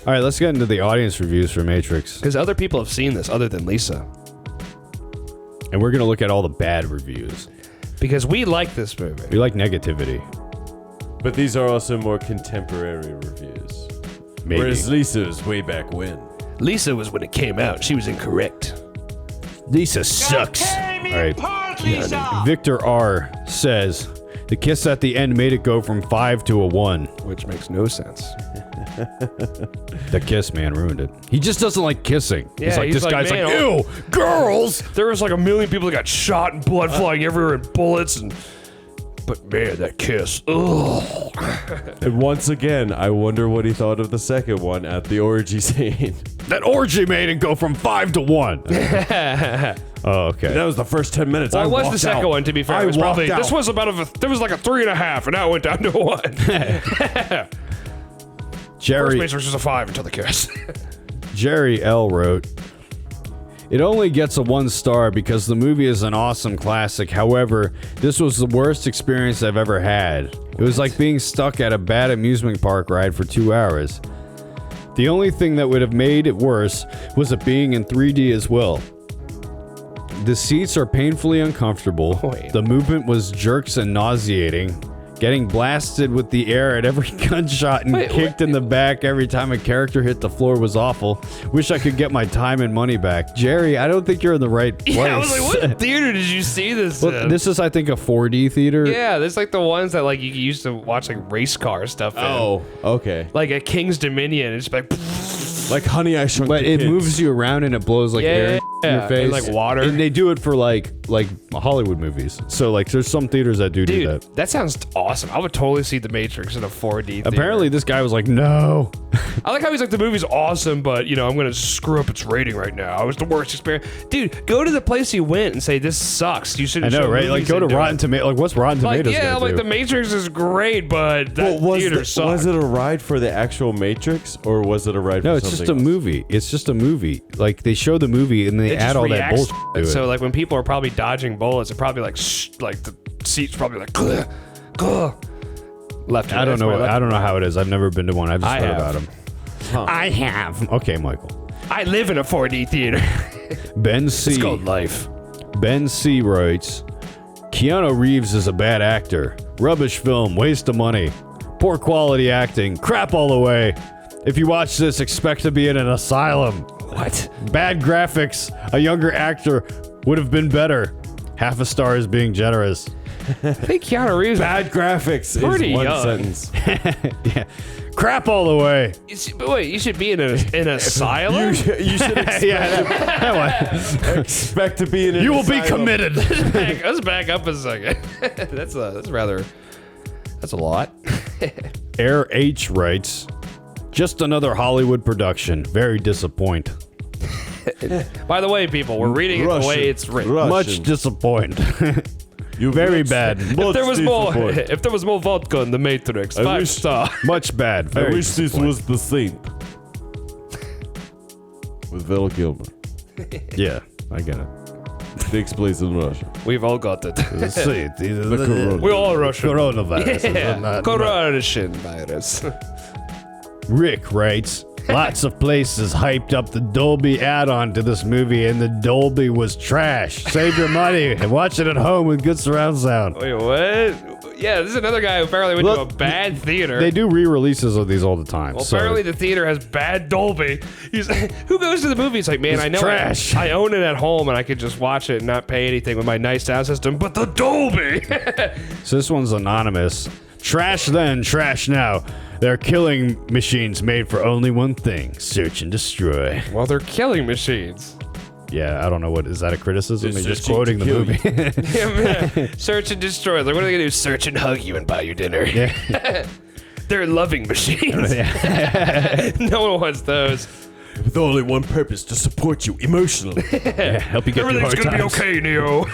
All right, let's get into the audience reviews for Matrix. Because other people have seen this other than Lisa. And we're going to look at all the bad reviews. Because we like this movie. We like negativity. But these are also more contemporary reviews. Maybe. Whereas Lisa was way back when. Lisa was when it came out. She was incorrect. Lisa sucks. All right. Victor R. says, the kiss at the end made it go from 5 to a 1. Which makes no sense. The kiss, man, ruined it. He just doesn't like kissing. Yeah, He's like, this guy's man, like, ew, girls! There was like a million people that got shot and blood flying everywhere and bullets and... But man, that kiss. Ugh. And once again, I wonder what he thought of the second one at the orgy scene. That orgy made it go from 5 to 1. Oh, okay. That was the first 10 minutes. Well, I it was walked the second out. one, to be fair. I It was walked probably, out. this was about there was like a 3.5, and now it went down to a 1. First Jerry Matrix was a 5 until the kiss. Jerry L. wrote, it only gets a 1 star because the movie is an awesome classic. However, this was the worst experience I've ever had. It was like being stuck at a bad amusement park ride for 2 hours. The only thing that would have made it worse was it being in 3D as well. The seats are painfully uncomfortable. Wait. The movement was jerks and nauseating. Getting blasted with the air at every gunshot and kicked in the back every time a character hit the floor was awful. Wish I could get my time and money back. Jerry, I don't think you're in the right place. Yeah, I was like, what theater did you see this Well, in? this is, I think, a 4D theater. Yeah, this is like the ones that like you used to watch like race car stuff in. Oh, okay. Like at King's Dominion, it's like Like Honey, I Shrunk But the it Kids. moves you around and it blows like air in yeah, your face. and, like, water. And they do it for like Hollywood movies. So like there's some theaters that do dude, that. that sounds awesome. I would totally see The Matrix in a 4D theater. Apparently this guy was like, no. I like how he's like, the movie's awesome, but you know, I'm gonna screw up its rating right now. It was the worst experience. Dude, go to the place you went and say this sucks. You I shouldn't. know, show right? Like movies go to and do Rotten it. Tomatoes. Like what's Rotten Like, Tomatoes yeah, gonna like do? The Matrix is great, but that theater sucks. Was it a ride for the actual Matrix, or was it a ride for No, it's something just a else? movie. It's just a movie. Like they show the movie and they It add just all that reacts bullshit to it. to So it. like when people are probably dodging bullets, it's probably like like the seats probably like left. I don't know. I don't know how it is. I've never been to one. I've just I heard have. about them. I have. Okay, Michael. I live in a 4D theater. Ben C. It's called life. Ben C. writes, Keanu Reeves is a bad actor. Rubbish film, waste of money. Poor quality acting, crap all the way. If you watch this, expect to be in an asylum. What? Bad graphics, a younger actor would have been better. Half a star is being generous. I think Keanu Reeves. Bad graphics Pretty is one young. sentence. Yeah, crap all the way. But wait, you should be in an asylum. You should expect, Yeah, that one. expect to be in an You will be asylum. committed. Let's back up a second. that's a lot. Air H writes, just another Hollywood production. Very disappoint. By the way, people, we're reading it the way it's written. Much disappoint. You Very bitch. bad. If there was more, disappoint. if there was more vodka in the Matrix, I 5 wish- star. Much bad. I Very wish this disappoint. was the same. With Val Kilmer. Yeah, I get it. Takes place in Russia. We've all got it. See, the corona. We're all Russian. coronavirus. Yeah. Corruption virus. Rick writes, lots of places hyped up the Dolby add-on to this movie, and the Dolby was trash. Save your money and watch it at home with good surround sound. Wait, what? Yeah, this is another guy who apparently went Look, to a bad theater. They do re-releases of these all the time. Well, so apparently the theater has bad Dolby. Who goes to the movie? It's like, man, It's I know trash. I own it at home and I could just watch it and not pay anything with my nice sound system, but the Dolby. So this one's anonymous. Trash then, trash now. They're killing machines made for only one thing: search and destroy. Well, they're killing machines. Yeah, I don't know what is that a criticism? They're They're just searching quoting to the kill movie. Search and destroy. Like, what are they gonna do? Search and hug you and buy you dinner. Yeah. They're loving machines. No one wants those. With only one purpose, to support you emotionally. Yeah, help you get through Everything's hard gonna times. be okay, Neo.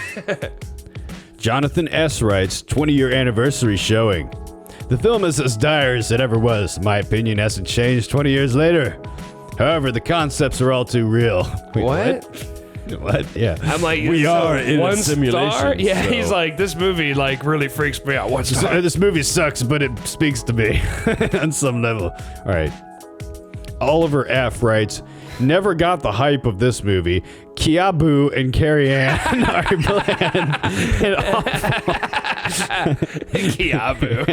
Jonathan S. writes, 20-year anniversary showing. The film is as dire as it ever was. My opinion hasn't changed 20 years later. However, the concepts are all too real. Wait, what? Yeah. I'm like, We so are in a 1 simulation, star? Yeah, so- he's like, this movie like really freaks me out. 1 star. This movie sucks, but it speaks to me on some level. All right. Oliver F. writes, never got the hype of this movie. Kiabu and Carrie Ann are bland and awful. Kiabu.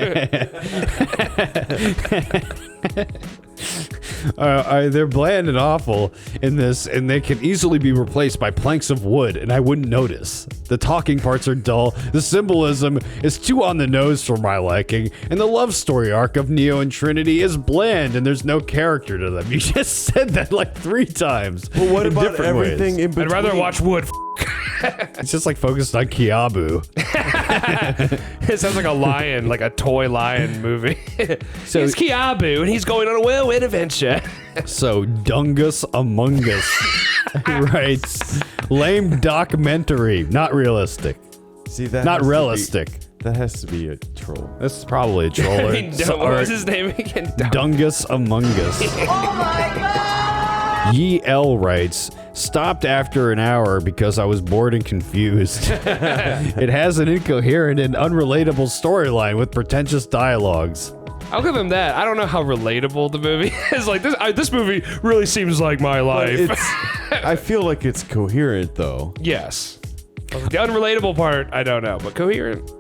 They're bland and awful in this, and they can easily be replaced by planks of wood, and I wouldn't notice. The talking parts are dull, the symbolism is too on the nose for my liking, and the love story arc of Neo and Trinity is bland, and there's no character to them. You just said that like 3 times. But what in about different everything ways. in between? I'd rather watch Wood. It's just like focused on Kiabu. It sounds like a lion, like a toy lion movie. So- He's Kiabu, and he's going on a whirlwind adventure. So, Dungus Among Us writes, lame documentary, not realistic. See, that Not has to be- realistic. That has to be a troll. That's probably a troll. I mean, what was his name again? Dungus Among Us. Ye L writes, stopped after an hour because I was bored and confused. It has an incoherent and unrelatable storyline with pretentious dialogues. I'll give him that. I don't know how relatable the movie is. Like this movie really seems like my But life. I feel like it's coherent though. Yes. The unrelatable part, I don't know, but coherent.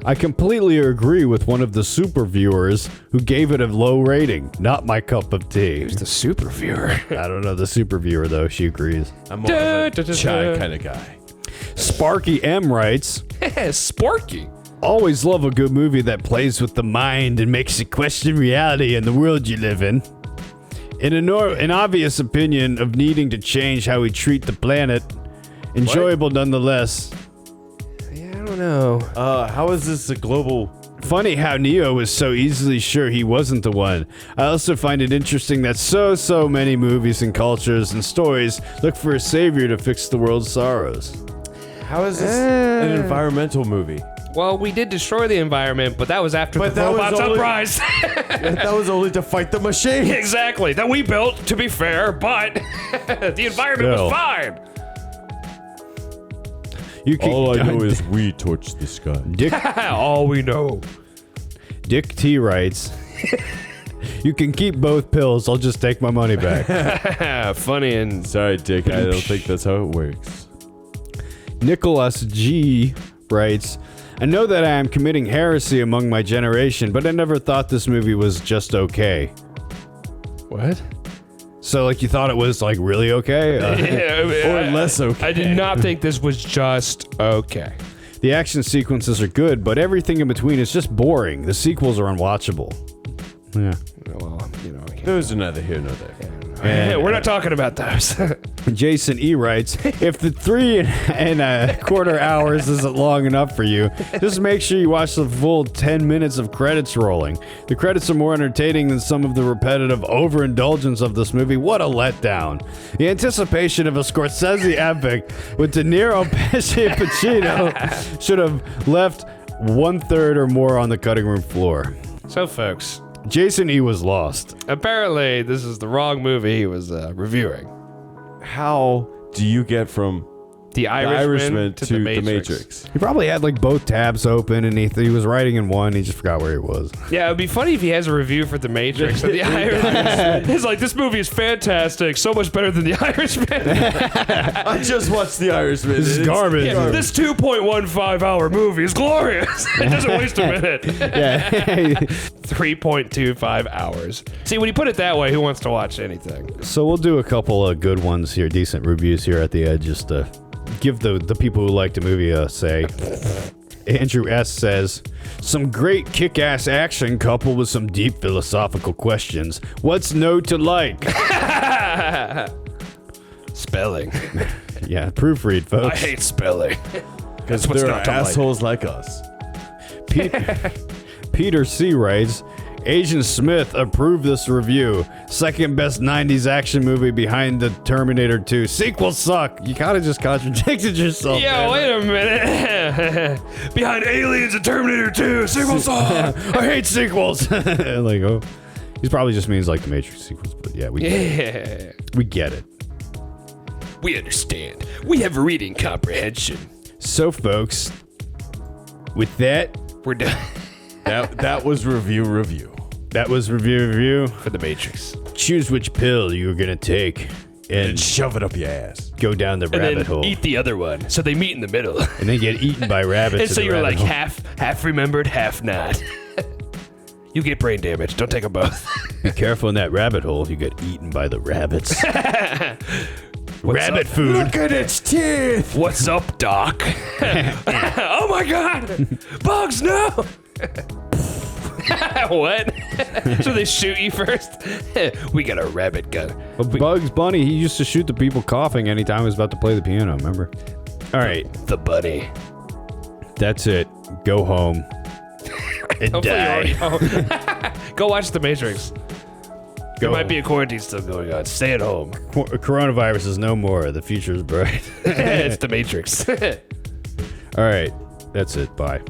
I completely agree with one of the super viewers who gave it a low rating. Not my cup of tea. Who's the super viewer? I don't know the super viewer though. She agrees. I'm more of a chai kind of guy. Sparky M writes, Sporky. always love a good movie that plays with the mind and makes you question reality and the world you live in. In an obvious opinion of needing to change how we treat the planet, enjoyable nonetheless. Yeah, I don't know. How is this a global? Funny how Neo was so easily sure he wasn't the one. I also find it interesting that so many movies and cultures and stories look for a savior to fix the world's sorrows. How is this an environmental movie? Well, we did destroy the environment, but that was after But the that was robots only- uprised. That was only to fight the machine. Exactly. That we built, to be fair, but the environment Still. was fine. You can, All I know is we torch the sky. All we know. Dick T writes, you can keep both pills, I'll just take my money back. Funny and Sorry, Dick. I don't think that's how it works. Nicholas G writes, I know that I am committing heresy among my generation, but I never thought this movie was just okay. what? So, like, you thought it was, like, really okay? Or less okay. I did not think this was just okay. The action sequences are good, but everything in between is just boring. The sequels are unwatchable. Yeah. Well, you know. Those are neither here nor there. We're not talking about those. Jason E writes, if the 3.25 hours isn't long enough for you, just make sure you watch the full 10 minutes of credits rolling. The credits are more entertaining than some of the repetitive overindulgence of this movie. What a letdown. The anticipation of a Scorsese epic with De Niro, Pesci, and Pacino should have left 1/3 or more on the cutting room floor. So, folks, Jason E was lost. apparently this is the wrong movie he was reviewing. How do you get from The The Irishman, Irishman to to the the Matrix. Matrix? He probably had like both tabs open and he was writing in one. He just forgot where he was. Yeah, it'd be funny if he has a review for The Matrix and The Irishman. He's like, this movie is fantastic, so much better than The Irishman. I just watched The Irishman. This is It's- garbage. Yeah, this 2.15 hour movie is glorious. It doesn't waste a minute. Yeah. 3.25 hours. See, when you put it that way, who wants to watch anything? So we'll do a couple of good ones here, decent reviews here at the end, just to give the people who like the movie a say. Andrew S. says, some great kick-ass action coupled with some deep philosophical questions. What's no to like? Spelling. Yeah, proofread, I folks. hate spelling. Because what's there are not to like. assholes like us. Peter C. writes, Agent Smith approved this review. Second best 90s action movie behind the Terminator 2. Sequels suck. You kind of just contradicted yourself. Yo, man. wait a minute. Behind Aliens and Terminator 2, sequel song. I hate sequels. Like, oh, he probably just means like the Matrix sequels, but yeah, we Yeah. get it. We understand. We have reading comprehension. So, folks, with that, We're done That was review. that was review. for The Matrix. choose which pill you're gonna take and Shove it up your ass. go down the And rabbit then hole, eat the other one. So they meet in the middle. and then get eaten by rabbits. And so in the you're like rabbit hole. half remembered, half not. You get brain damage. Don't take them both. Be careful in that rabbit hole. You get eaten by the rabbits. What's Rabbit up? food. Look at its teeth. What's up, Doc? Oh my God! Bugs, no! What? So they shoot you first? We got a rabbit gun. But Bugs Bunny, he used to shoot the people coughing anytime he was about to play the piano. Remember? All right, The bunny. that's it. Go home and Hopefully you're already die. home. Go watch The Matrix. There might be a quarantine still going on. Stay at home. Coronavirus is no more. The future is bright. It's The Matrix. All right, that's it. Bye.